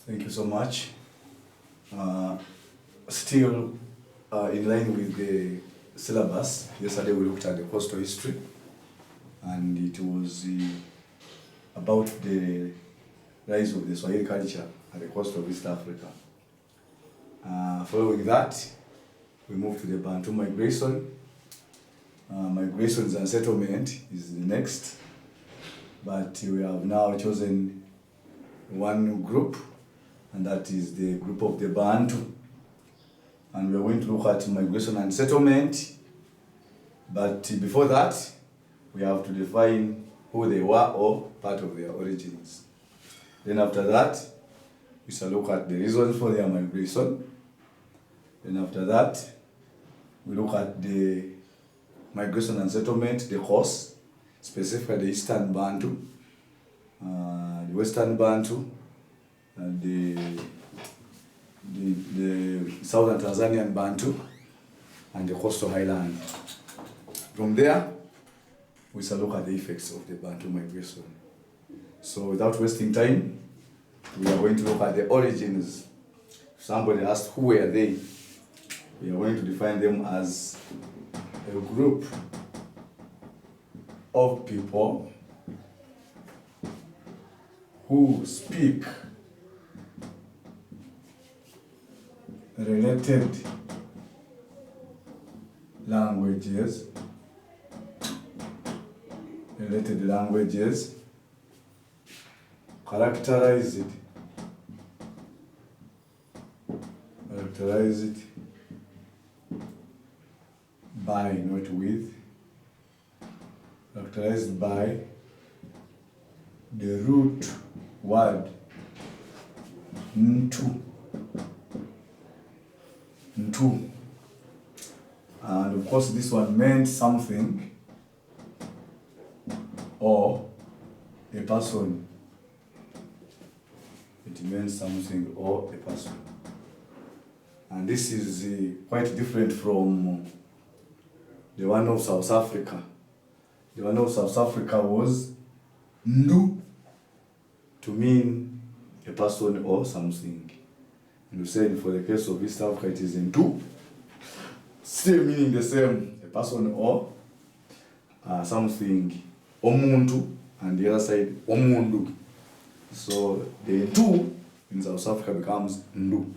Thank you so much. Still in line with the syllabus, yesterday we looked at the coastal history and it was about the rise of the Swahili culture at the coast of East Africa. Following that, we moved to the Bantu migration. Migrations and settlement is the next, but we have now chosen one group, and that is the group of the Bantu. And we are going to look at migration and settlement, but before that, we have to define who they were or part of their origins. Then after that, we shall look at the reasons for their migration. Then after that, we look at the migration and settlement, the cause, specifically the Eastern Bantu, the Western Bantu, and the Southern Tanzanian Bantu, and the coastal highland. From there, we shall look at the effects of the Bantu migration. So without wasting time, we are going to look at the origins. Somebody asked who were they? We are going to define them as a group of people who speak related languages characterized by, not with, characterized by the root word ntu. And of course this one meant something or a person. It means something or a person. And this is quite different from the one of South Africa. The one of South Africa was ndu, to mean a person or something. And we said for the case of East Africa it is ntu, still meaning the same, a person or something, omuntu, and the other side omundu. So the ntu in South Africa becomes ndu.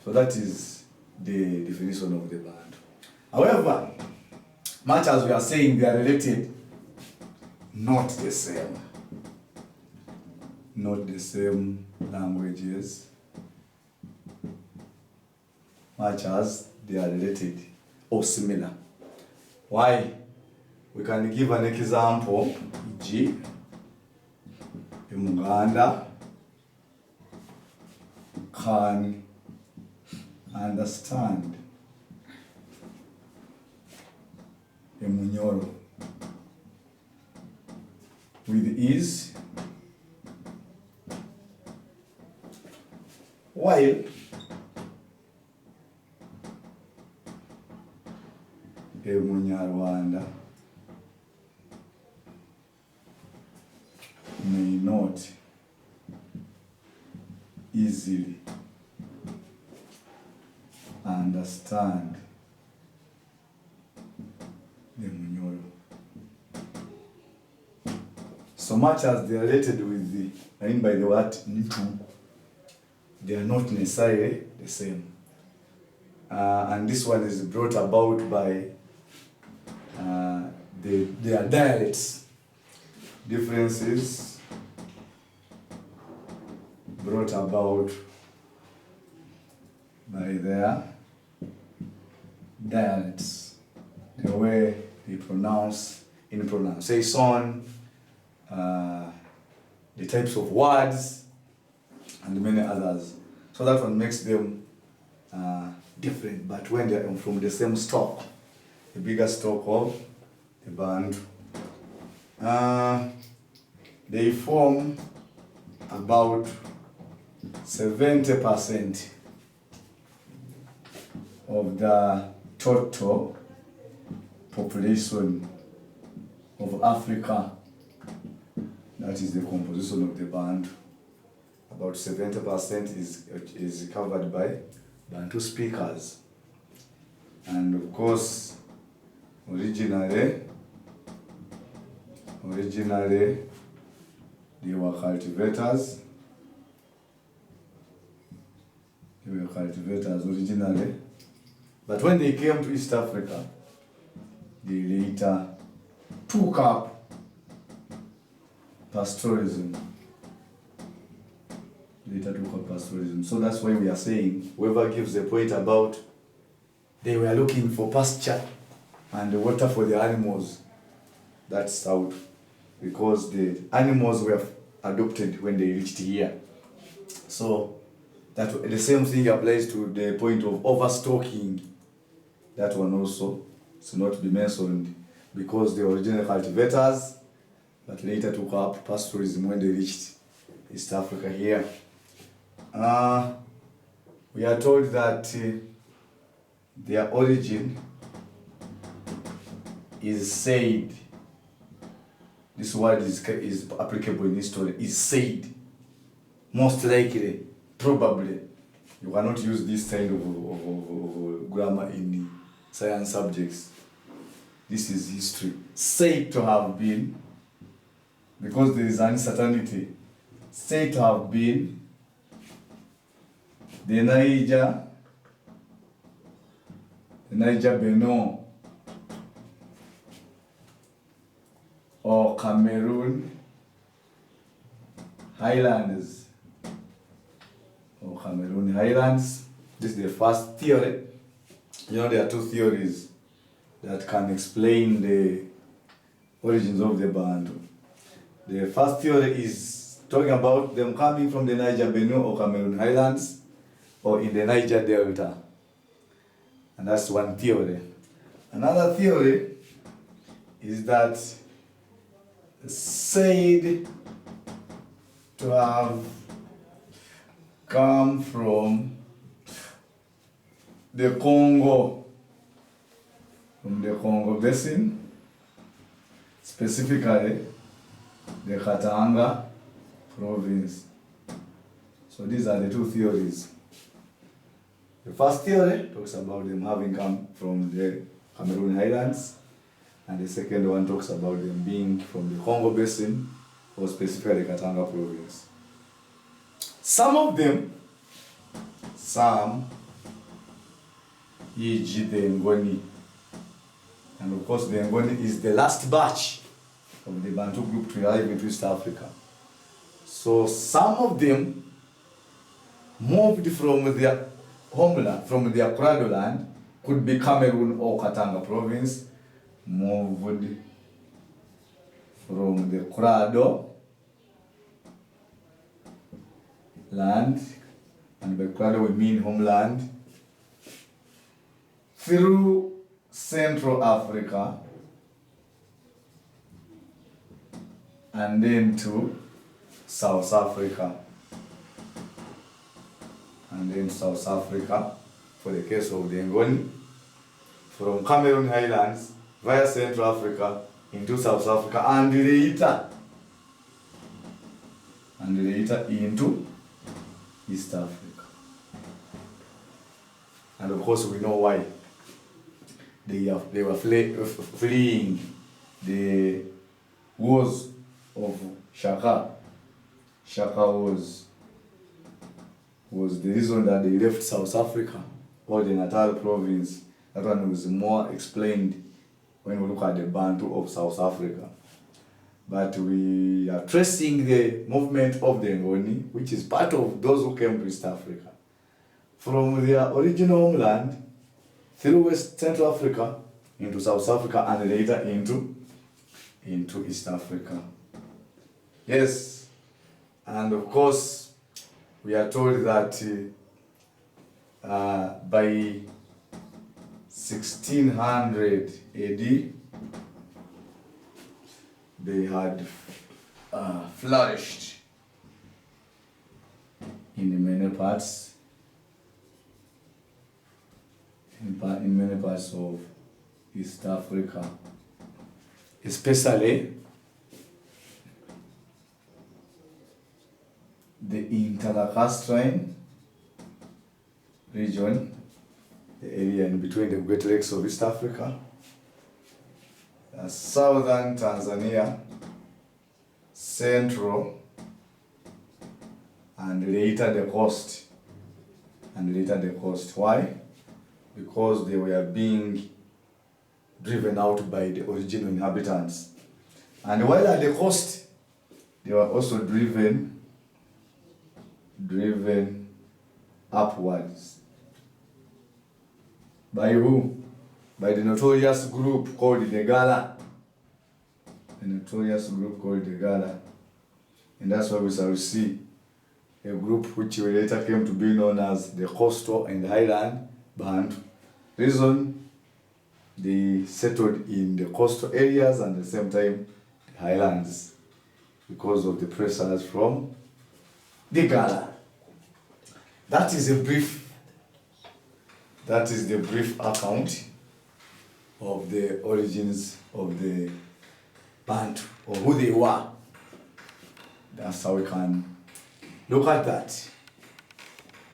So that is the definition of the band. However, much as we are saying they are related, not the same. Not the same languages, much as they are related or similar. Why? We can give an example, e.g. Muganda can understand a Munyoro with ease, while a Munyarwanda may not easily understand the Munyoro. So much as they are related with the, I mean by the word ntu, they are not necessarily the same. And this one is brought about by their dialects, differences brought about by their dialects, the way they pronounce in pronunciation, the types of words, and many others. So that one makes them different, but when they are from the same stock, the bigger stock of the Bantu, they form about 70% of the total population of Africa. That is the composition of the Bantu. about 70% is covered by Bantu speakers. And of course, originally they were cultivators. Originally. But when they came to East Africa, they later took up pastoralism. So that's why we are saying, whoever gives the point about they were looking for pasture and the water for the animals, that's out, because the animals were adopted when they reached here. So that the same thing applies to the point of overstocking. That one also is not to be mentioned, because they were original cultivators, but later took up pastoralism when they reached East Africa here. We are told that their origin is said. This word is applicable in history. Is said. Most likely, probably. You cannot use this kind of grammar in science subjects. This is history. Said to have been, because there is uncertainty, said to have been the Niger Benue or Cameroon Highlands. This is the first theory. There are two theories that can explain the origins of the Bantu. The first theory is talking about them coming from the Niger Benue or Cameroon Highlands or in the Niger Delta. And that's one theory. Another theory is that said to have come from the Congo, Basin, specifically the Katanga province. So these are the two theories. The first theory talks about them having come from the Cameroon Highlands, and the second one talks about them being from the Congo Basin, or specifically the Katanga province. e.g. the Ngoni, and of course the Ngoni is the last batch of the Bantu group to arrive into East Africa. So some of them moved from their homeland, from their cradle land, could be Cameroon or Katanga province, moved from the cradle land, and by cradle we mean homeland, through Central Africa, and then to South Africa. And then South Africa, for the case of the Ngoni, from Cameroon Highlands via Central Africa into South Africa, and later into East Africa. And of course we know why. They were fleeing the wars of Shaka. Shaka was the reason that they left South Africa, or the Natal province. That one was more explained when we look at the Bantu of South Africa. But we are tracing the movement of the Ngoni, which is part of those who came to East Africa, from their original homeland through West Central Africa into South Africa, and later into East Africa. Yes, and of course we are told that by 1600 AD they had flourished in many parts of East Africa, especially the Interlacustrine region, the area in between the Great Lakes of East Africa, southern Tanzania, central, and later the coast. Why? Because they were being driven out by the original inhabitants. And while at the coast, they were also driven upwards. By who? By the notorious group called the Gala. And that's why we shall see a group which later came to be known as the Coastal and Highland Bantu. Reason, they settled in the coastal areas and at the same time the highlands because of the pressures from the Gala. That is the brief account of the origins of the Bantu, or who they were. That's how we can look at that.